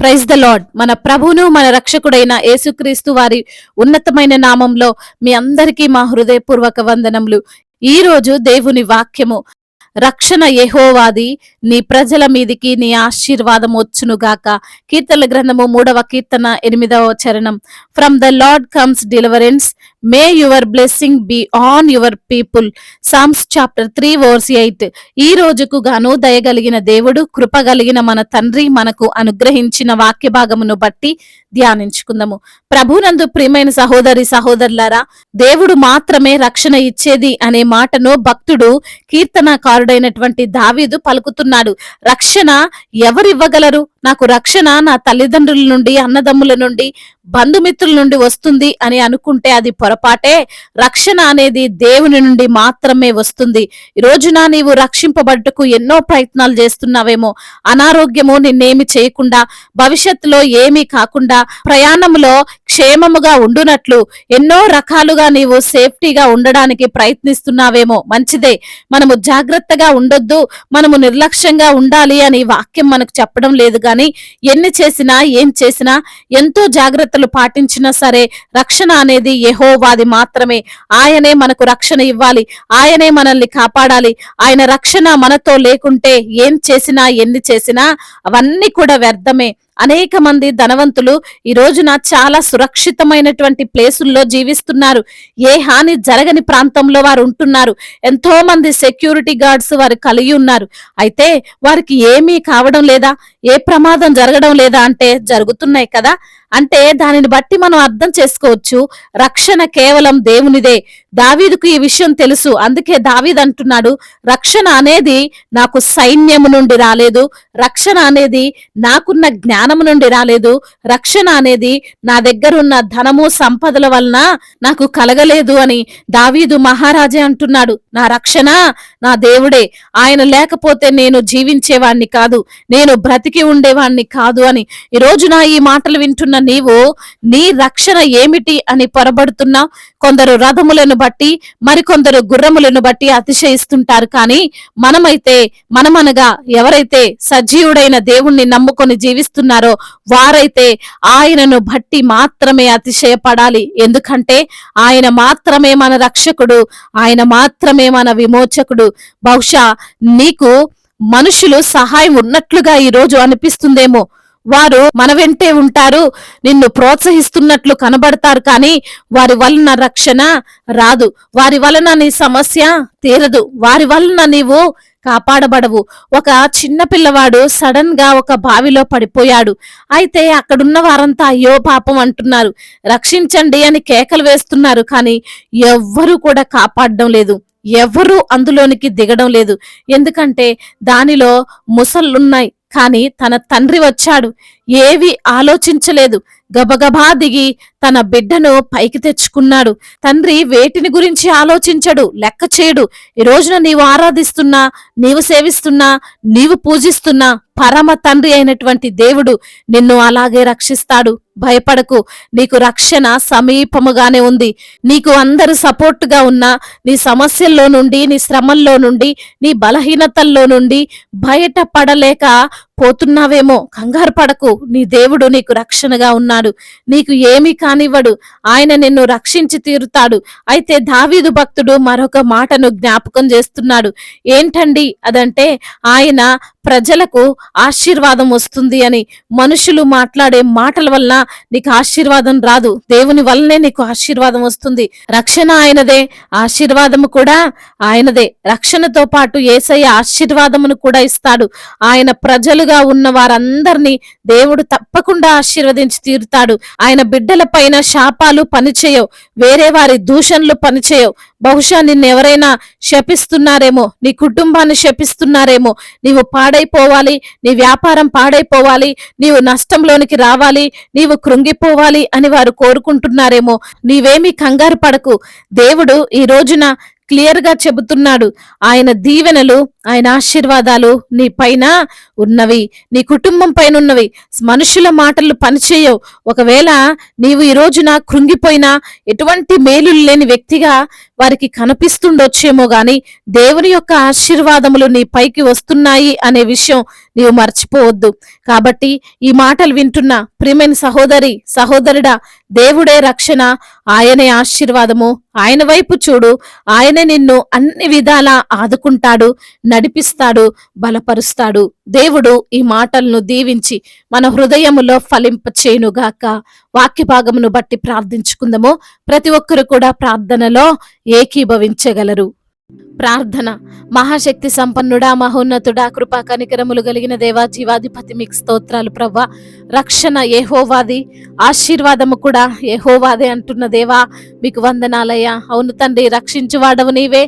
Praise the lord. మన ప్రభువును మన రక్షకుడైన యేసుక్రీస్తు వారి ఉన్నతమైన నామంలో మీ అందరికీ మా హృదయపూర్వక వందనములు. ఈ రోజు దేవుని వాక్యము, రక్షణ యెహోవాది, నీ ప్రజల మీదికి నీ ఆశీర్వాదం వచ్చునుగాక. కీర్తనల గ్రంథము 3వ కీర్తన 8వ చరణం. From the lord comes deliverance, may your blessing be on your people. Psalms chapter 3 verse 8. ఈ రోజుకు గాను దయగలిగిన దేవుడు, కృప కలిగిన మన తండ్రి మనకు అనుగ్రహించిన వాక్య భాగమును బట్టి ధ్యానించుకుందాము. ప్రభునందు ప్రియమైన సహోదరి సహోదరులారా, దేవుడు మాత్రమే రక్షణ ఇచ్చేది అనే మాటను భక్తుడు కీర్తనకారుడైనటువంటి దావీదు పలుకుతున్నాడు. రక్షణ ఎవరివ్వగలరు? నాకు రక్షణ నా తల్లిదండ్రుల నుండి, అన్నదమ్ముల నుండి, బంధుమిత్రుల నుండి వస్తుంది అని అనుకుంటే అది పొరపాటే. రక్షణ అనేది దేవుని నుండి మాత్రమే వస్తుంది. ఈ రోజున నీవు రక్షింపబడ్డకు ఎన్నో ప్రయత్నాలు చేస్తున్నావేమో. అనారోగ్యము నిన్నేమి చేయకుండా, భవిష్యత్తులో ఏమీ కాకుండా, ప్రయాణంలో క్షేమముగా ఉండునట్లు ఎన్నో రకాలుగా నీవు సేఫ్టీగా ఉండడానికి ప్రయత్నిస్తున్నావేమో. మంచిదే, మనము జాగ్రత్తగా ఉండొద్దు, మనము నిర్లక్ష్యంగా ఉండాలి అని వాక్యం మనకు చెప్పడం లేదు. కానీ ఎన్ని చేసినా, ఏం చేసినా, ఎంతో జాగ్రత్తలు పాటించినా సరే రక్షణ అనేది యెహోవాది మాత్రమే. ఆయనే మనకు రక్షణ ఇవ్వాలి, ఆయనే మనల్ని కాపాడాలి. ఆయన రక్షణ మనతో లేకుంటే ఏం చేసినా, ఎన్ని చేసినా అవన్నీ కూడా వ్యర్థమే. అనేక మంది ధనవంతులు ఈ రోజున చాలా సురక్షితమైనటువంటి ప్లేసుల్లో జీవిస్తున్నారు. ఏ హాని జరగని ప్రాంతంలో వారు ఉంటున్నారు. ఎంతో మంది సెక్యూరిటీ గార్డ్స్ వారు కలిగి ఉన్నారు. అయితే వారికి ఏమీ కావడం లేదా, ఏ ప్రమాదం జరగడం లేదా అంటే జరుగుతున్నాయి కదా. అంటే దానిని బట్టి మనం అర్థం చేసుకోవచ్చు, రక్షణ కేవలం దేవునిదే. దావీదుకు ఈ విషయం తెలుసు. అందుకే దావీదు అంటున్నాడు, రక్షణ అనేది నాకు సైన్యము నుండి రాలేదు, రక్షణ అనేది నాకున్న జ్ఞానము నుండి రాలేదు, రక్షణ అనేది నా దగ్గరున్న ధనము సంపదల వలన నాకు కలగలేదు అని దావీదు మహారాజే అంటున్నాడు. నా రక్షణ నా దేవుడే, ఆయన లేకపోతే నేను జీవించేవాణ్ణి కాదు, నేను బ్రతికి ఉండేవాణ్ణి కాదు అని. ఈ రోజున ఈ మాటలు వింటున్న నీవు నీ రక్షణ ఏమిటి అని పొరబడుతున్నావు. కొందరు రథములను బట్టి, మరికొందరు గుర్రములను బట్టి అతిశయిస్తుంటారు. కానీ మనమనగా ఎవరైతే సజీవుడైన దేవుణ్ణి నమ్ముకొని జీవిస్తున్నారో వారైతే ఆయనను బట్టి మాత్రమే అతిశయపడాలి. ఎందుకంటే ఆయన మాత్రమే మన రక్షకుడు, ఆయన మాత్రమే మన విమోచకుడు. బహుశా నీకు మనుషులు సహాయం ఉన్నట్లుగా ఈ రోజు అనిపిస్తుందేమో. వారు మన వెంటే ఉంటారు, నిన్ను ప్రోత్సహిస్తున్నట్లు కనబడతారు. కానీ వారి వలన రక్షణ రాదు, వారి వలన నీ సమస్య తీరదు, వారి వలన నీవు కాపాడబడవు. ఒక చిన్న పిల్లవాడు సడన్ గా ఒక బావిలో పడిపోయాడు. అయితే అక్కడున్న వారంతా అయ్యో పాపం అంటున్నారు, రక్షించండి అని కేకలు వేస్తున్నారు. కానీ ఎవ్వరూ కూడా కాపాడడం లేదు, ఎవరూ అందులోనికి దిగడం లేదు. ఎందుకంటే దానిలో ముసళ్ళున్నాయి. కానీ తన తండ్రి వచ్చాడు, ఏవి ఆలోచించలేదు, గబగబా దిగి తన బిడ్డను పైకి తెచ్చుకున్నాడు. తండ్రి వేటిని గురించి ఆలోచించడు, లెక్క చేయడు. ఈ రోజున నీవు ఆరాధిస్తున్నా, నీవు సేవిస్తున్నా, నీవు పూజిస్తున్నా పరమ తండ్రి అయినటువంటి దేవుడు నిన్ను అలాగే రక్షిస్తాడు. భయపడకు, నీకు రక్షణ సమీపముగానే ఉంది. నీకు అందరు సపోర్టుగా ఉన్నా, నీ సమస్యల్లో నుండి, నీ శ్రమల్లో నుండి, నీ బలహీనతల్లో నుండి బయటపడలేక పోతున్నావేమో. కంగారు పడకు, నీ దేవుడు నీకు రక్షణగా ఉన్నాడు. నీకు ఏమీ కానివ్వడు, ఆయన నిన్ను రక్షించి తీరుతాడు. అయితే దావీదు భక్తుడు మరొక మాటను జ్ఞాపకం చేస్తున్నాడు. ఏంటండి అదంటే, ఆయన ప్రజలకు ఆశీర్వాదం వస్తుంది అని. మనుషులు మాట్లాడే మాటల వల్ల నీకు ఆశీర్వాదం రాదు, దేవుని వల్లనే నీకు ఆశీర్వాదం వస్తుంది. రక్షణ ఆయనదే, ఆశీర్వాదము కూడా ఆయనదే. రక్షణతో పాటు యేసయ్య ఆశీర్వాదమును కూడా ఇస్తాడు. ఆయన ప్రజలుగా ఉన్న వారందరినీ దేవుడు తప్పకుండా ఆశీర్వదించి తీరుతాడు. ఆయన బిడ్డల పైన శాపాలు పనిచేయవు, వేరే వారి దూషణలు పనిచేయవు. బహుశా నిన్నెవరైనా శపిస్తున్నారేమో, నీ కుటుంబాన్ని శపిస్తున్నారేమో, నీవు పాడైపోవాలి, నీ వ్యాపారం పాడైపోవాలి, నీవు నష్టంలోనికి రావాలి, నీవు కృంగిపోవాలి అని వారు కోరుకుంటున్నారేమో. నీవేమీ కంగారు పడకు. దేవుడు ఈ రోజున క్లియర్ గా చెబుతున్నాడు. ఆయన దీవెనలు, ఆయన ఆశీర్వాదాలు నీ పైన ఉన్నవి, నీ కుటుంబం పైన ఉన్నవి. మనుషుల మాటలు పనిచేయవు. ఒకవేళ నీవు ఈ రోజున కృంగిపోయినా ఎటువంటి మేలు లేని వ్యక్తిగా వారికి కనిపిస్తుండొచ్చేమో గాని దేవుని యొక్క ఆశీర్వాదములు నీ పైకి వస్తున్నాయి అనే విషయం నీవు మర్చిపోవద్దు. కాబట్టి ఈ మాటలు వింటున్న ప్రియమైన సహోదరి, సహోదరుడా, దేవుడే రక్షణ, ఆయనే ఆశీర్వాదము. ఆయన వైపు చూడు. ఆయనే నిన్ను అన్ని విధాలా ఆదుకుంటాడు, నడిపిస్తాడు, బలపరుస్తాడు. దేవుడు ఈ మాటలను దీవించి మన హృదయములో ఫలింపచేయునుగాక. వాక్య భాగమును బట్టి ప్రార్థించుకుందాము. ప్రతి ఒక్కరు కూడా ప్రార్థనలో ఏకీభవించగలరు. ప్రార్థన. మహాశక్తి సంపన్నుడా, మహోన్నతుడా, కృపా కనికరములు కలిగిన దేవా, జీవాధిపతి, మీకు స్తోత్రాలు ప్రభా. రక్షణ యెహోవాది, ఆశీర్వాదము కూడా యెహోవాదే అంటున్న దేవా, మీకు వందనాలయ్యా. అవును తండ్రి, రక్షించువాడవు నీవే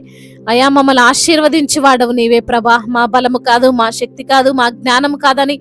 అయా, మమ్మల్ని ఆశీర్వదించువాడవు నీవే ప్రభా. మా బలము కాదు, మా శక్తి కాదు, మా జ్ఞానం కాదని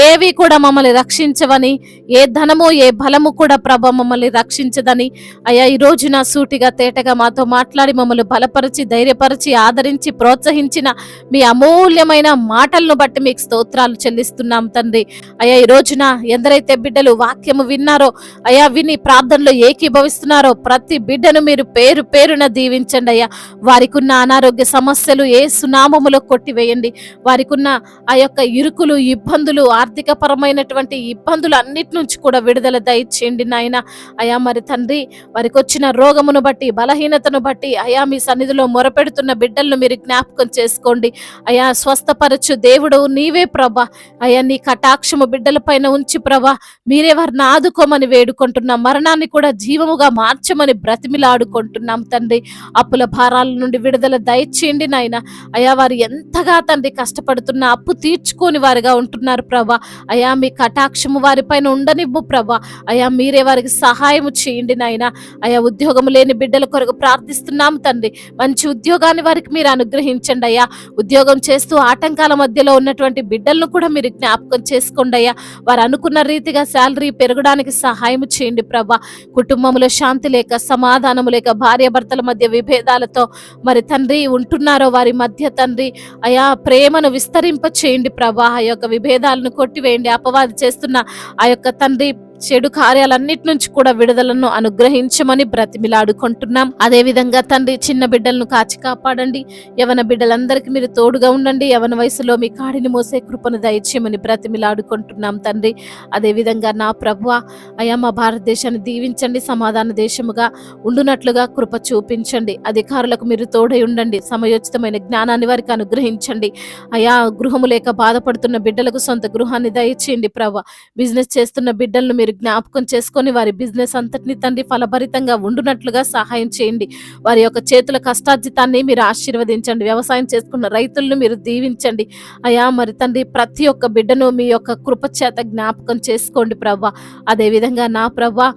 ఏవి కూడా మమ్మల్ని రక్షించవని, ఏ ధనము ఏ బలము కూడా ప్రభా మమ్మల్ని రక్షించదని అయ్యా, ఈ రోజున సూటిగా తేటగా మాతో మాట్లాడి మమ్మల్ని బలపరిచి, ధైర్యపరిచి, ఆదరించి, ప్రోత్సహించిన మీ అమూల్యమైన మాటలను బట్టి మీకు స్తోత్రాలు చెల్లిస్తున్నాం తండ్రి. అయ్యా, ఈ రోజున ఎందరైతే బిడ్డలు వాక్యము విన్నారో, అయ్యా విని ప్రార్థనలో ఏకీభవిస్తున్నారో ప్రతి బిడ్డను మీరు పేరు పేరున దీవించండి అయ్యా. వారికి ఉన్న అనారోగ్య సమస్యలు యేసు నామములో కొట్టివేయండి. వారికి ఉన్న ఆ యొక్క ఇరుకులు, ఇబ్బందులు, ఆర్థిక పరమైనటువంటి ఇబ్బందులు అన్నిటి నుంచి కూడా విడుదల దయచేయండి నాయన. అయా మరి తండ్రి, వారికి వచ్చిన రోగమును బట్టి, బలహీనతను బట్టి అయా మీ సన్నిధిలో మొరపెడుతున్న బిడ్డలను మీరు జ్ఞాపకం చేసుకోండి. అయా స్వస్థపరచు దేవుడు నీవే ప్రభా. అయా నీ కటాక్షము బిడ్డల పైన ఉంచి ప్రభా, మీరే వారిని ఆదుకోమని వేడుకుంటున్నాం. మరణాన్ని కూడా జీవముగా మార్చమని బ్రతిమిలాడుకుంటున్నాం తండ్రి. అప్పుల భారాల నుండి విడుదల దయచేయండి నాయన. అయా వారు ఎంతగా తండ్రి కష్టపడుతున్నా అప్పు తీర్చుకొని వారిగా ఉంటున్నారు ప్రభా. అయా మీ కటాక్షము వారిపైన ఉండనివ్వు ప్రభా. అయా మీరే వారికి సహాయము చేయండి నాయన. అయా ఉద్యోగం లేని బిడ్డల కొరకు ప్రార్థిస్తున్నాం తండ్రి. మంచి ఉద్యోగాన్ని వారికి మీరు అనుగ్రహించండి అయ్యా. ఉద్యోగం చేస్తూ ఆటంకాల మధ్యలో ఉన్నటువంటి బిడ్డలను కూడా మీరు జ్ఞాపకం చేసుకోండి అయ్యా. వారు అనుకున్న రీతిగా శాలరీ పెరగడానికి సహాయం చేయండి ప్రభా. కుటుంబంలో శాంతి లేక, సమాధానము లేక, భార్యాభర్తల మధ్య విభేదాలతో మరి తండ్రి ఉంటున్నారో వారి మధ్య తండ్రి అయా ప్రేమను విస్తరింప చేయండి ప్రభా. ఆ యొక్క విభేదాలను కొట్టివేయండి. అపవాది చేస్తున్న ఆ యొక్క తండ్రి చెడు కార్యాలన్నిటి నుంచి కూడా విడుదలను అనుగ్రహించమని బ్రతిమిలాడుకుంటున్నాం. అదే విధంగా తండ్రి, చిన్న బిడ్డలను కాచి కాపాడండి. యవన బిడ్డలందరికీ మీరు తోడుగా ఉండండి. యవన వయసులో మీ కాడిని మోసే కృపను దయచేయమని బ్రతిమిలాడుకుంటున్నాం తండ్రి. అదే విధంగా నా ప్రభువా అయా మా భారతదేశాన్ని దీవించండి. సమాధాన దేశముగా ఉండునట్లుగా కృప చూపించండి. అధికారులకు మీరు తోడై ఉండండి. సమయోచితమైన జ్ఞానాన్ని వారికి అనుగ్రహించండి. అయా గృహము లేక బాధపడుతున్న బిడ్డలకు సొంత గృహాన్ని దయచేయండి ప్రభా. బిజినెస్ చేస్తున్న బిడ్డలను మీరు జ్ఞాపకం చేసుకొని వారి బిజినెస్ అంతటిని తండ్రి ఫలభరితంగా ఉండునట్లుగా సహాయం చేయండి. వారి యొక్క చేతుల కష్టార్జితాన్ని మీరు ఆశీర్వదించండి. వ్యవసాయం చేసుకున్న రైతులను మీరు దీవించండి అయా. మరి తండ్రి ప్రతి ఒక్క బిడ్డను మీ యొక్క కృప చేత జ్ఞాపకం చేసుకోండి ప్రభా. అదే విధంగా నా ప్రభా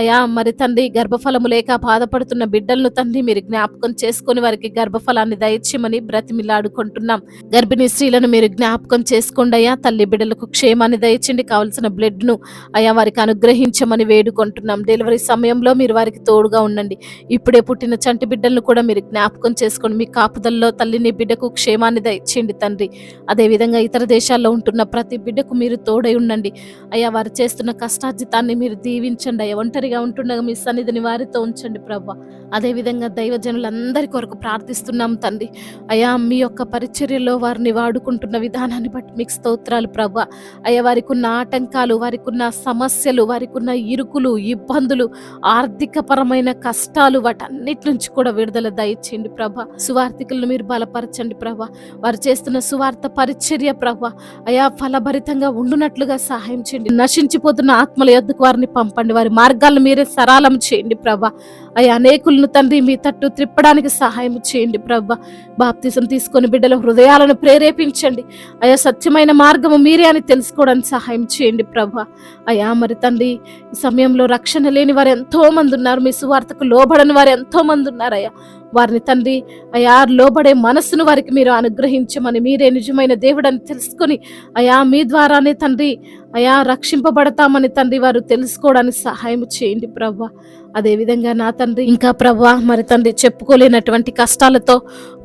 అయా మరి తండ్రి, గర్భఫలము లేక బాధపడుతున్న బిడ్డలను తండ్రి మీరు జ్ఞాపకం చేసుకొని వారికి గర్భఫలాన్ని దయచేయమని బ్రతిమిలాడుకుంటున్నాం. గర్భిణీ స్త్రీలను మీరు జ్ఞాపకం చేసుకోండి అయ్యా. తల్లి బిడ్డలకు క్షేమాన్ని దయచేయండి. కావలసిన బ్లడ్ ను అయా వారికి అనుగ్రహించమని వేడుకుంటున్నాం. డెలివరీ సమయంలో మీరు వారికి తోడుగా ఉండండి. ఇప్పుడే పుట్టిన చంటి బిడ్డలను కూడా మీరు జ్ఞాపకం చేసుకోండి. మీ కాపుదల్లో తల్లిని బిడ్డకు క్షేమాన్ని దయచేయండి తండ్రి. అదేవిధంగా ఇతర దేశాల్లో ఉంటున్న ప్రతి బిడ్డకు మీరు తోడై ఉండండి అయ్యా. వారు చేస్తున్న కష్టార్జితాన్ని మీరు దీవించండి అయ్యా. ఒంటరిగా ఉంటుండగా మీ సన్నిధిని వారితో ఉంచండి ప్రభా. అదేవిధంగా దైవజనులందరి కొరకు ప్రార్థిస్తున్నాం తండ్రి అయ్యా. మీ యొక్క పరిచర్యలో వారిని వాడుకుంటున్న విధానాన్ని బట్టి మీకు స్తోత్రాలు ప్రభా. అయ్యా వారికి ఉన్న ఆటంకాలు, వారికి ఉన్న సమస్యలు, వారికి ఉన్న ఇరుకులు, ఇబ్బందులు, ఆర్థిక పరమైన కష్టాలు, వాటన్నిటి నుంచి కూడా విడుదల దయచేయండి ప్రభా. సువార్థికులను మీరు బలపరచండి ప్రభా. వారు చేస్తున్న సువార్త పరిచర్య ప్రభా అయా ఫలభరితంగా ఉండునట్లుగా సహాయం చేయండి. నశించిపోతున్న ఆత్మల యొద్దకు వారిని పంపండి. వారి మార్గాలను మీరే సరళం చేయండి ప్రభా. అయ్యా అనేకులను తండ్రి మీ తట్టు త్రిప్పడానికి సహాయం చేయండి ప్రభా. బాప్తిసం తీసుకొని బిడ్డల హృదయాలను ప్రేరేపించండి అయ్యా. సత్యమైన మార్గము మీరే అని తెలుసుకోవడానికి సహాయం చేయండి ప్రభా. అయ్యా మరి తండ్రి, ఈ సమయంలో రక్షణ లేని వారు ఎంతో మంది ఉన్నారు. మీ సువార్తకు లోబడని వారు ఎంతో మంది ఉన్నారయ్యా. వారిని తండ్రి అయా లోబడే మనస్సును వారికి మీరు అనుగ్రహించమని, మీరే నిజమైన దేవుడని తెలుసుకొని అయా మీ ద్వారానే తండ్రి అయా రక్షింపబడతామని తండ్రి వారు తెలుసుకోవడానికి సహాయం చేయండి ప్రభా. అదేవిధంగా నా తండ్రి ఇంకా ప్రభువా మరి తండ్రి చెప్పుకోలేనటువంటి కష్టాలతో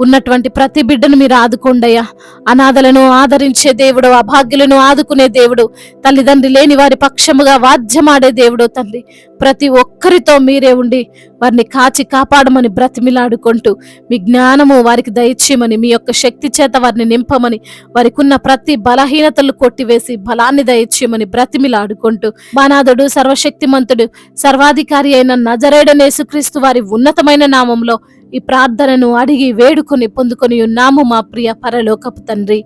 ఉన్నటువంటి ప్రతి బిడ్డను మీరు ఆదుకోండయ్యా. అనాథలను ఆదరించే దేవుడు, అభాగ్యులను ఆదుకునే దేవుడు, తల్లిదండ్రి లేని వారి పక్షముగా వాద్యమాడే దేవుడు తండ్రి. ప్రతి ఒక్కరితో మీరే ఉండి వారిని కాచి కాపాడమని బ్రతిమిలాడుకుంటూ మీ జ్ఞానము వారికి దయచేయమని, మీ యొక్క శక్తి చేత వారిని నింపమని, వారికి ఉన్న ప్రతి బలహీనతలు కొట్టివేసి బలాన్ని దయచేయమని బ్రతిమిలాడుకుంటూ బానాథుడు, సర్వశక్తిమంతుడు, సర్వాధికారి అయిన నజరేయుడైన యేసుక్రీస్తు వారి ఉన్నతమైన నామంలో ఈ ప్రార్థనను అడిగి వేడుకొని పొందుకొని ఉన్నాము మా ప్రియ పరలోకపు తండ్రి.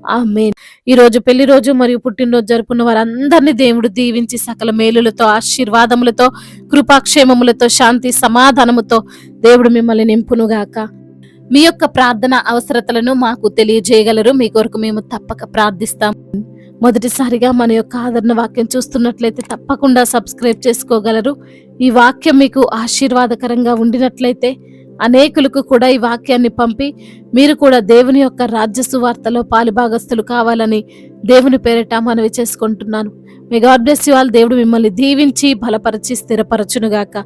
ఆమేన్. ఈ రోజు పెళ్లి రోజు మరియు పుట్టినరోజు జరుపుకున్న వారందరినీ దేవుడు దీవించి సకల మేలులతో, ఆశీర్వాదములతో, కృపాక్షేమములతో, శాంతి సమాధానముతో దేవుడు మిమ్మల్ని నింపునుగాక. మీ యొక్క ప్రార్థన అవసరతలను మాకు తెలియజేయగలరు. మీ కొరకు మేము తప్పక ప్రార్థిస్తాం. మొదటిసారిగా మన యొక్క ఆదరణ వాక్యం చూస్తున్నట్లయితే తప్పకుండా సబ్స్క్రైబ్ చేసుకోగలరు. ఈ వాక్యం మీకు ఆశీర్వాదకరంగా ఉండినట్లయితే అనేకులకు కూడా ఈ వాక్యాన్ని పంపి మీరు కూడా దేవుని యొక్క రాజ్య సువార్తలో పాలుభాగస్తులు కావాలని దేవుని పేరిట మనవి చేసుకుంటున్నాను. May God bless you all. దేవుడు మిమ్మల్ని దీవించి బలపరిచి స్థిరపరచునుగాక.